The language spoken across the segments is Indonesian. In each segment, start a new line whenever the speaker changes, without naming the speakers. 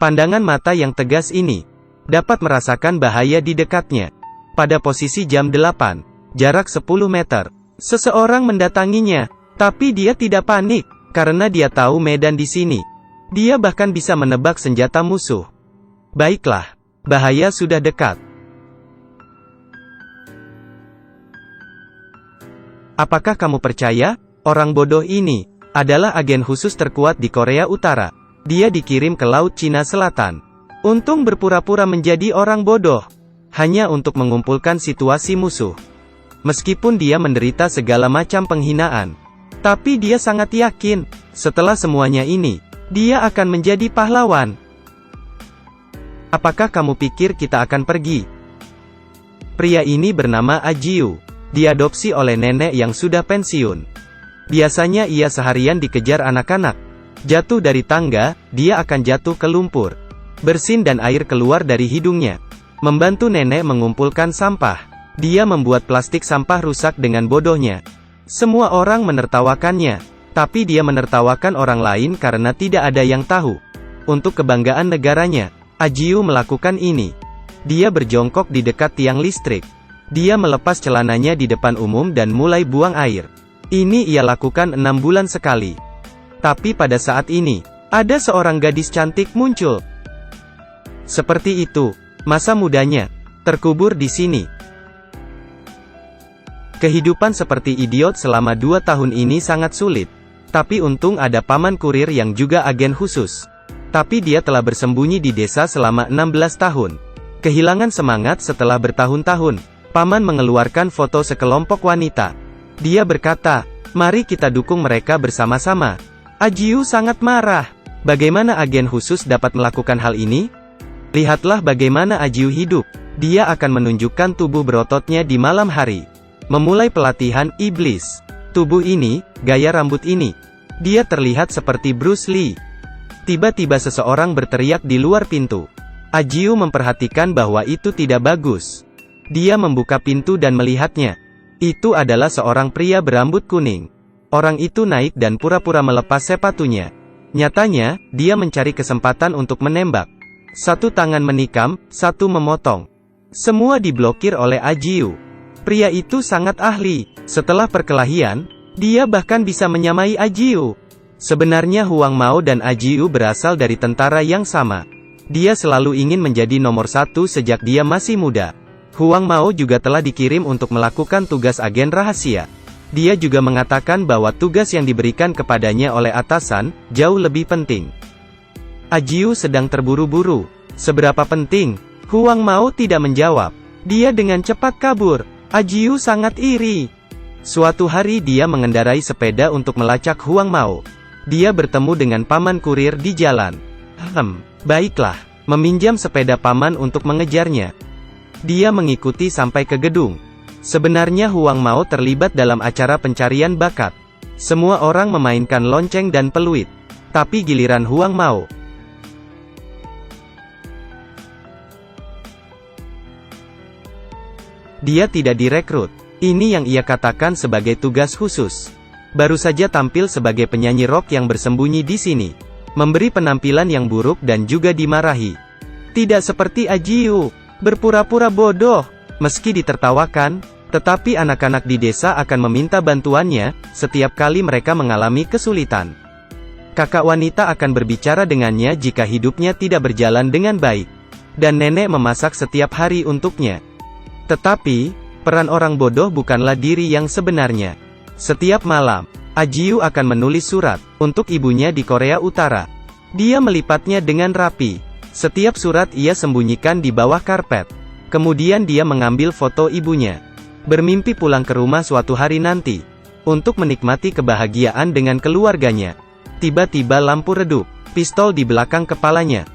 Pandangan mata yang tegas ini dapat merasakan bahaya di dekatnya. Pada posisi jam 8, jarak 10 meter, seseorang mendatanginya, tapi dia tidak panik, karena dia tahu medan di sini. Dia bahkan bisa menebak senjata musuh. Baiklah, bahaya sudah dekat. Apakah kamu percaya? Orang bodoh ini adalah agen khusus terkuat di Korea Utara. Dia dikirim ke Laut Cina Selatan. Untung berpura-pura menjadi orang bodoh, hanya untuk mengumpulkan situasi musuh. Meskipun dia menderita segala macam penghinaan, tapi dia sangat yakin, setelah semuanya ini, dia akan menjadi pahlawan. Apakah kamu pikir kita akan pergi? Pria ini bernama Ajiu. Diadopsi oleh nenek yang sudah pensiun. Biasanya ia seharian dikejar anak-anak. Jatuh dari tangga, dia akan jatuh ke lumpur. Bersin dan air keluar dari hidungnya. Membantu nenek mengumpulkan sampah. Dia membuat plastik sampah rusak dengan bodohnya. Semua orang menertawakannya, tapi dia menertawakan orang lain karena tidak ada yang tahu. Untuk kebanggaan negaranya, Ajiu melakukan ini. Dia berjongkok di dekat tiang listrik. Dia melepas celananya di depan umum dan mulai buang air. Ini ia lakukan 6 bulan sekali. Tapi pada saat ini, ada seorang gadis cantik muncul. Seperti itu, masa mudanya terkubur di sini. Kehidupan seperti idiot selama 2 tahun ini sangat sulit. Tapi untung ada paman kurir yang juga agen khusus. Tapi dia telah bersembunyi di desa selama 16 tahun. Kehilangan semangat setelah bertahun-tahun. Paman mengeluarkan foto sekelompok wanita. Dia berkata, mari kita dukung mereka bersama-sama. Ajiu sangat marah. Bagaimana agen khusus dapat melakukan hal ini? Lihatlah bagaimana Ajiu hidup. Dia akan menunjukkan tubuh berototnya di malam hari. Memulai pelatihan iblis. Tubuh ini, gaya rambut ini. Dia terlihat seperti Bruce Lee. Tiba-tiba seseorang berteriak di luar pintu. Ajiu memperhatikan bahwa itu tidak bagus. Dia membuka pintu dan melihatnya. Itu adalah seorang pria berambut kuning. Orang itu naik dan pura-pura melepas sepatunya. Nyatanya, dia mencari kesempatan untuk menembak. Satu tangan menikam, satu memotong. Semua diblokir oleh Ajiu. Pria itu sangat ahli. Setelah perkelahian, dia bahkan bisa menyamai Ajiu. Sebenarnya Huang Mao dan Ajiu berasal dari tentara yang sama. Dia selalu ingin menjadi nomor 1 sejak dia masih muda. Huang Mao juga telah dikirim untuk melakukan tugas agen rahasia. Dia juga mengatakan bahwa tugas yang diberikan kepadanya oleh atasan, jauh lebih penting. Ajiu sedang terburu-buru. Seberapa penting? Huang Mao tidak menjawab. Dia dengan cepat kabur. Ajiu sangat iri. Suatu hari dia mengendarai sepeda untuk melacak Huang Mao. Dia bertemu dengan paman kurir di jalan. Baiklah. Meminjam sepeda paman untuk mengejarnya. Dia mengikuti sampai ke gedung. Sebenarnya Huang Mao terlibat dalam acara pencarian bakat. Semua orang memainkan lonceng dan peluit. Tapi giliran Huang Mao. Dia tidak direkrut. Ini yang ia katakan sebagai tugas khusus. Baru saja tampil sebagai penyanyi rock yang bersembunyi di sini. Memberi penampilan yang buruk dan juga dimarahi. Tidak seperti Ajiu. Berpura-pura bodoh, meski ditertawakan, tetapi anak-anak di desa akan meminta bantuannya, setiap kali mereka mengalami kesulitan. Kakak wanita akan berbicara dengannya jika hidupnya tidak berjalan dengan baik. Dan nenek memasak setiap hari untuknya. Tetapi, peran orang bodoh bukanlah diri yang sebenarnya. Setiap malam, Ajiu akan menulis surat, untuk ibunya di Korea Utara. Dia melipatnya dengan rapi. Setiap surat ia sembunyikan di bawah karpet. Kemudian dia mengambil foto ibunya. Bermimpi pulang ke rumah suatu hari nanti. Untuk menikmati kebahagiaan dengan keluarganya. Tiba-tiba lampu redup. Pistol di belakang kepalanya.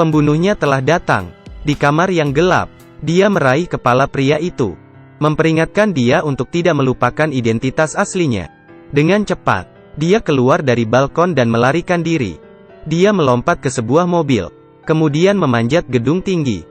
Pembunuhnya telah datang. Di kamar yang gelap, dia meraih kepala pria itu. Memperingatkan dia untuk tidak melupakan identitas aslinya. Dengan cepat, dia keluar dari balkon dan melarikan diri. Dia melompat ke sebuah mobil. Kemudian memanjat gedung tinggi.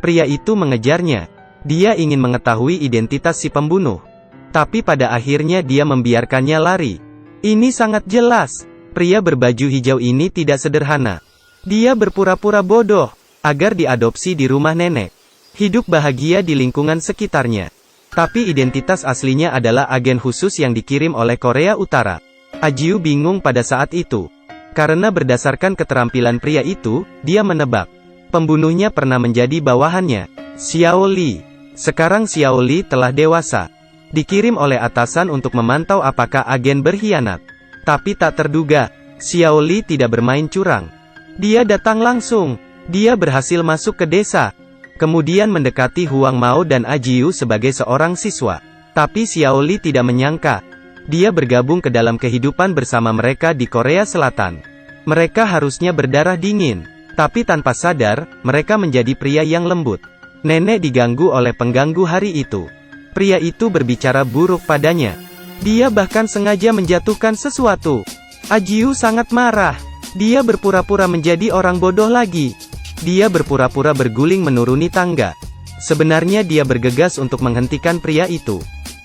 Pria itu mengejarnya. Dia ingin mengetahui identitas si pembunuh. Tapi pada akhirnya dia membiarkannya lari. Ini sangat jelas. Pria berbaju hijau ini tidak sederhana. Dia berpura-pura bodoh, agar diadopsi di rumah nenek. Hidup bahagia di lingkungan sekitarnya. Tapi identitas aslinya adalah agen khusus yang dikirim oleh Korea Utara. Ajiu bingung pada saat itu. Karena berdasarkan keterampilan pria itu, dia menebak. Pembunuhnya pernah menjadi bawahannya, Xiao Li. Sekarang Xiao Li telah dewasa. Dikirim oleh atasan untuk memantau apakah agen berkhianat. Tapi tak terduga, Xiao Li tidak bermain curang. Dia datang langsung. Dia berhasil masuk ke desa. Kemudian mendekati Huang Mao dan Ajiu sebagai seorang siswa. Tapi Xiao Li tidak menyangka. Dia bergabung ke dalam kehidupan bersama mereka di Korea Selatan. Mereka harusnya berdarah dingin. Tapi tanpa sadar, mereka menjadi pria yang lembut. Nenek diganggu oleh pengganggu hari itu. Pria itu berbicara buruk padanya. Dia bahkan sengaja menjatuhkan sesuatu. Ajiu sangat marah. Dia berpura-pura menjadi orang bodoh lagi. Dia berpura-pura berguling menuruni tangga. Sebenarnya dia bergegas untuk menghentikan pria itu.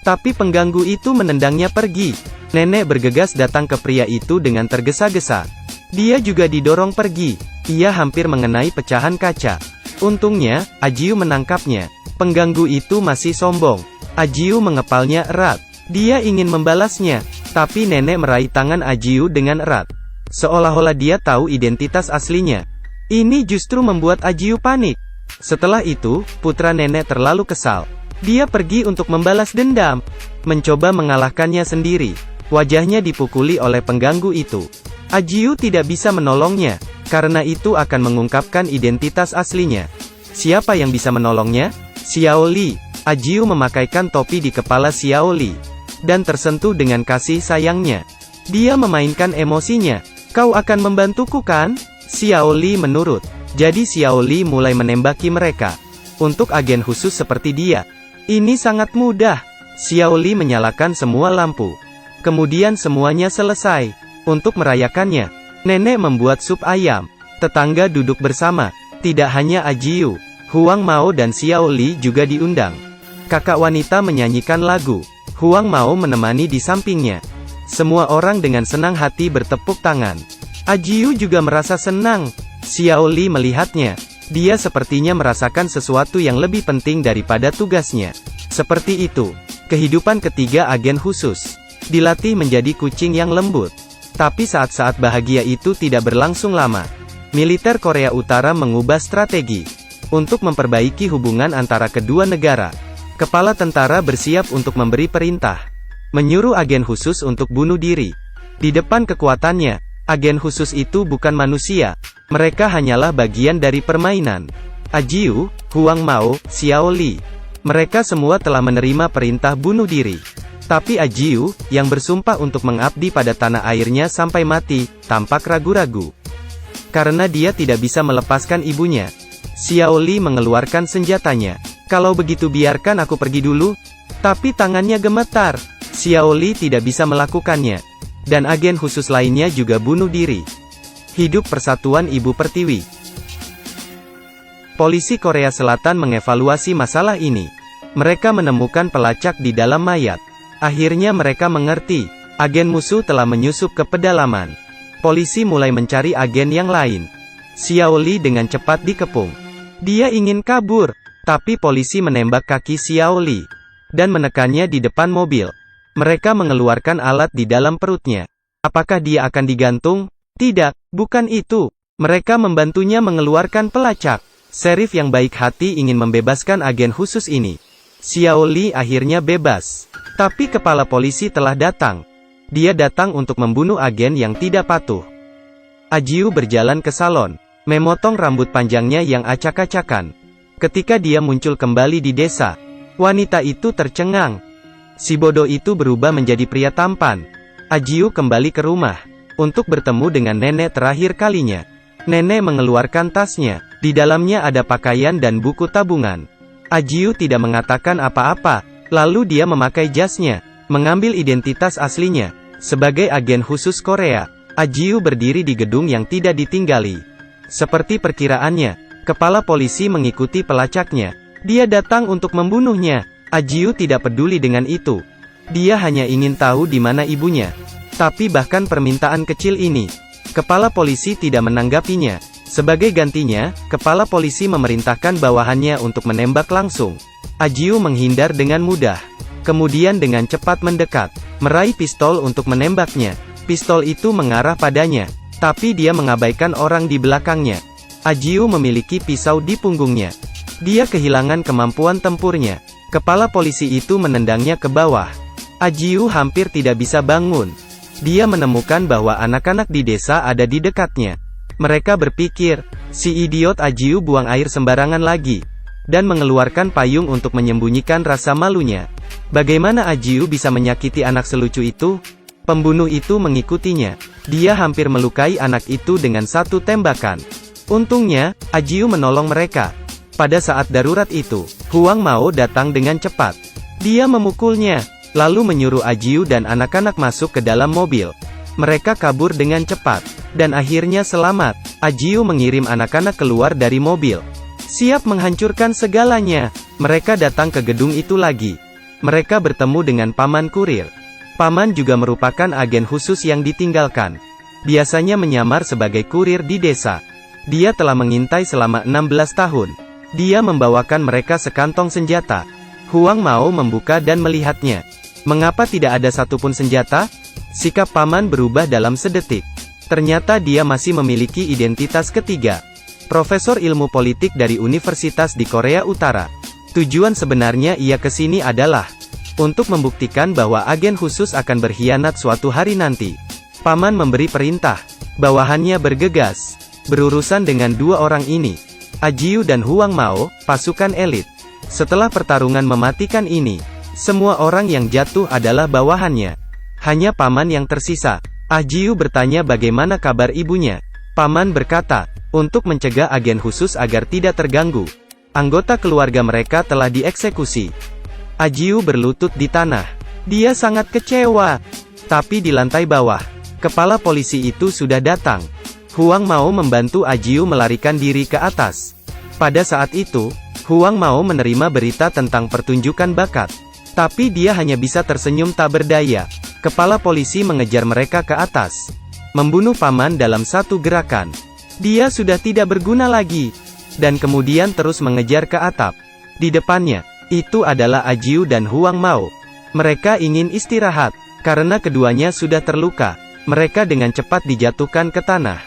Tapi pengganggu itu menendangnya pergi. Nenek bergegas datang ke pria itu dengan tergesa-gesa. Dia juga didorong pergi. Ia hampir mengenai pecahan kaca. Untungnya, Ajiu menangkapnya. Pengganggu itu masih sombong. Ajiu mengepalnya erat. Dia ingin membalasnya. Tapi nenek meraih tangan Ajiu dengan erat. Seolah-olah dia tahu identitas aslinya. Ini justru membuat Ajiu panik. Setelah itu, putra nenek terlalu kesal. Dia pergi untuk membalas dendam. Mencoba mengalahkannya sendiri. Wajahnya dipukuli oleh pengganggu itu. Ajiu tidak bisa menolongnya. Karena itu akan mengungkapkan identitas aslinya. Siapa yang bisa menolongnya? Xiao Li. Ajiu memakaikan topi di kepala Xiao Li. Dan tersentuh dengan kasih sayangnya. Dia memainkan emosinya. Kau akan membantuku kan? Xiao Li menurut. Jadi Xiao Li mulai menembaki mereka. Untuk agen khusus seperti dia. Ini sangat mudah. Xiao Li menyalakan semua lampu. Kemudian semuanya selesai. Untuk merayakannya, nenek membuat sup ayam. Tetangga duduk bersama. Tidak hanya Ajiu, Huang Mao dan Xiao Li juga diundang. Kakak wanita menyanyikan lagu. Huang Mao menemani di sampingnya. Semua orang dengan senang hati bertepuk tangan. Ajiu juga merasa senang. Xiao Li melihatnya. Dia sepertinya merasakan sesuatu yang lebih penting daripada tugasnya. Seperti itu, kehidupan ketiga agen khusus. Dilatih menjadi kucing yang lembut. Tapi saat-saat bahagia itu tidak berlangsung lama. Militer Korea Utara mengubah strategi. Untuk memperbaiki hubungan antara kedua negara. Kepala tentara bersiap untuk memberi perintah. Menyuruh agen khusus untuk bunuh diri. Di depan kekuatannya, agen khusus itu bukan manusia. Mereka hanyalah bagian dari permainan. Ajiu, Huang Mao, Xiao Li. Mereka semua telah menerima perintah bunuh diri. Tapi Ajiu, yang bersumpah untuk mengabdi pada tanah airnya sampai mati, tampak ragu-ragu. Karena dia tidak bisa melepaskan ibunya. Xiao Li mengeluarkan senjatanya. Kalau begitu biarkan aku pergi dulu. Tapi tangannya gemetar. Xiao Li tidak bisa melakukannya. Dan agen khusus lainnya juga bunuh diri. Hidup Persatuan Ibu Pertiwi. Polisi Korea Selatan mengevaluasi masalah ini. Mereka menemukan pelacak di dalam mayat. Akhirnya mereka mengerti. Agen musuh telah menyusup ke pedalaman. Polisi mulai mencari agen yang lain. Xiao Li dengan cepat dikepung. Dia ingin kabur. Tapi polisi menembak kaki Xiao Li. Dan menekannya di depan mobil. Mereka mengeluarkan alat di dalam perutnya. Apakah dia akan digantung? Tidak, bukan itu. Mereka membantunya mengeluarkan pelacak. Sheriff yang baik hati ingin membebaskan agen khusus ini. Xiao Li akhirnya bebas. Tapi kepala polisi telah datang. Dia datang untuk membunuh agen yang tidak patuh. Ajiu berjalan ke salon. Memotong rambut panjangnya yang acak-acakan. Ketika dia muncul kembali di desa, wanita itu tercengang. Si bodoh itu berubah menjadi pria tampan. Ajiu kembali ke rumah untuk bertemu dengan nenek terakhir kalinya. Nenek mengeluarkan tasnya. Di dalamnya ada pakaian dan buku tabungan. Ajiu tidak mengatakan apa-apa. Lalu dia memakai jasnya, mengambil identitas aslinya. Sebagai agen khusus Korea, Ajiu berdiri di gedung yang tidak ditinggali. Seperti perkiraannya, kepala polisi mengikuti pelacaknya. Dia datang untuk membunuhnya. Ajiu tidak peduli dengan itu. Dia hanya ingin tahu di mana ibunya. Tapi bahkan permintaan kecil ini, kepala polisi tidak menanggapinya. Sebagai gantinya, kepala polisi memerintahkan bawahannya untuk menembak langsung. Ajiu menghindar dengan mudah. Kemudian dengan cepat mendekat, meraih pistol untuk menembaknya. Pistol itu mengarah padanya, tapi dia mengabaikan orang di belakangnya. Ajiu memiliki pisau di punggungnya. Dia kehilangan kemampuan tempurnya. Kepala polisi itu menendangnya ke bawah. Ajiu hampir tidak bisa bangun. Dia menemukan bahwa anak-anak di desa ada di dekatnya. Mereka berpikir, si idiot Ajiu buang air sembarangan lagi, dan mengeluarkan payung untuk menyembunyikan rasa malunya. Bagaimana Ajiu bisa menyakiti anak selucu itu? Pembunuh itu mengikutinya. Dia hampir melukai anak itu dengan satu tembakan. Untungnya, Ajiu menolong mereka. Pada saat darurat itu, Huang Mao datang dengan cepat. Dia memukulnya, lalu menyuruh Ajiu dan anak-anak masuk ke dalam mobil. Mereka kabur dengan cepat, dan akhirnya selamat. Ajiu mengirim anak-anak keluar dari mobil, siap menghancurkan segalanya. Mereka datang ke gedung itu lagi. Mereka bertemu dengan Paman Kurir. Paman juga merupakan agen khusus yang ditinggalkan. Biasanya menyamar sebagai kurir di desa. Dia telah mengintai selama 16 tahun. Dia membawakan mereka sekantong senjata. Huang Mao membuka dan melihatnya. Mengapa tidak ada satupun senjata? Sikap Paman berubah dalam sedetik. Ternyata dia masih memiliki identitas ketiga. Profesor ilmu politik dari universitas di Korea Utara. Tujuan sebenarnya ia ke sini adalah untuk membuktikan bahwa agen khusus akan berkhianat suatu hari nanti. Paman memberi perintah. Bawahannya bergegas, berurusan dengan dua orang ini. Ajiu dan Huang Mao, pasukan elit. Setelah pertarungan mematikan ini, semua orang yang jatuh adalah bawahannya. Hanya Paman yang tersisa. Ajiu bertanya bagaimana kabar ibunya. Paman berkata, untuk mencegah agen khusus agar tidak terganggu, anggota keluarga mereka telah dieksekusi. Ajiu berlutut di tanah. Dia sangat kecewa. Tapi di lantai bawah, kepala polisi itu sudah datang. Huang Mao membantu Ajiu melarikan diri ke atas. Pada saat itu, Huang Mao menerima berita tentang pertunjukan bakat. Tapi dia hanya bisa tersenyum tak berdaya. Kepala polisi mengejar mereka ke atas. Membunuh Paman dalam satu gerakan. Dia sudah tidak berguna lagi. Dan kemudian terus mengejar ke atap. Di depannya, itu adalah Ajiu dan Huang Mao. Mereka ingin istirahat, karena keduanya sudah terluka. Mereka dengan cepat dijatuhkan ke tanah.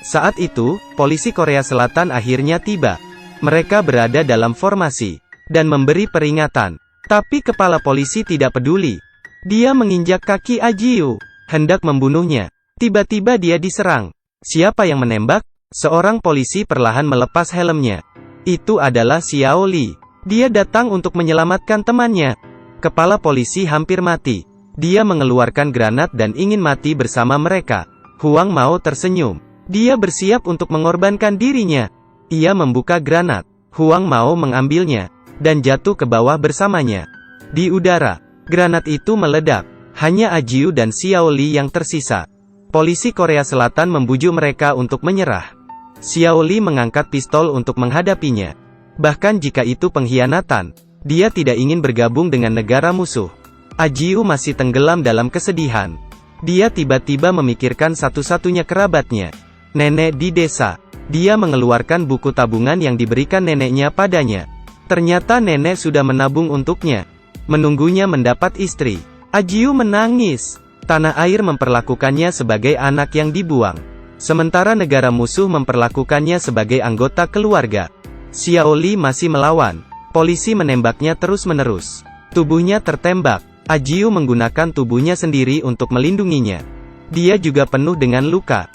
Saat itu, polisi Korea Selatan akhirnya tiba. Mereka berada dalam formasi, dan memberi peringatan. Tapi kepala polisi tidak peduli. Dia menginjak kaki Ajiu, hendak membunuhnya. Tiba-tiba dia diserang. Siapa yang menembak? Seorang polisi perlahan melepas helmnya. Itu adalah Xiao Li. Dia datang untuk menyelamatkan temannya. Kepala polisi hampir mati. Dia mengeluarkan granat dan ingin mati bersama mereka. Huang Mao tersenyum. Dia bersiap untuk mengorbankan dirinya. Ia membuka granat. Huang Mao mengambilnya, dan jatuh ke bawah bersamanya. Di udara, granat itu meledak. Hanya Ajiu dan Xiao Li yang tersisa. Polisi Korea Selatan membujuk mereka untuk menyerah. Xiao Li mengangkat pistol untuk menghadapinya. Bahkan jika itu pengkhianatan, dia tidak ingin bergabung dengan negara musuh. Ajiu masih tenggelam dalam kesedihan. Dia tiba-tiba memikirkan satu-satunya kerabatnya, nenek di desa. Dia mengeluarkan buku tabungan yang diberikan neneknya padanya. Ternyata nenek sudah menabung untuknya, menunggunya mendapat istri. Ajiu menangis. Tanah air memperlakukannya sebagai anak yang dibuang. Sementara negara musuh memperlakukannya sebagai anggota keluarga. Xiao Li masih melawan. Polisi menembaknya terus-menerus. Tubuhnya tertembak. Ajiu menggunakan tubuhnya sendiri untuk melindunginya. Dia juga penuh dengan luka.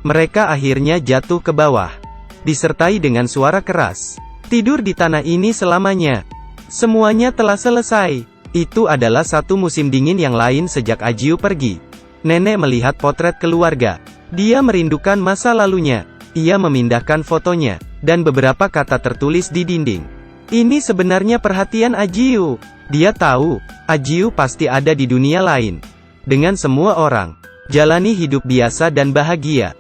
Mereka akhirnya jatuh ke bawah, disertai dengan suara keras. Tidur di tanah ini selamanya. Semuanya telah selesai. Itu adalah satu musim dingin yang lain sejak Ajiu pergi. Nenek melihat potret keluarga. Dia merindukan masa lalunya. Ia memindahkan fotonya, dan beberapa kata tertulis di dinding. Ini sebenarnya perhatian Ajiu. Dia tahu, Ajiu pasti ada di dunia lain. Dengan semua orang. Jalani hidup biasa dan bahagia.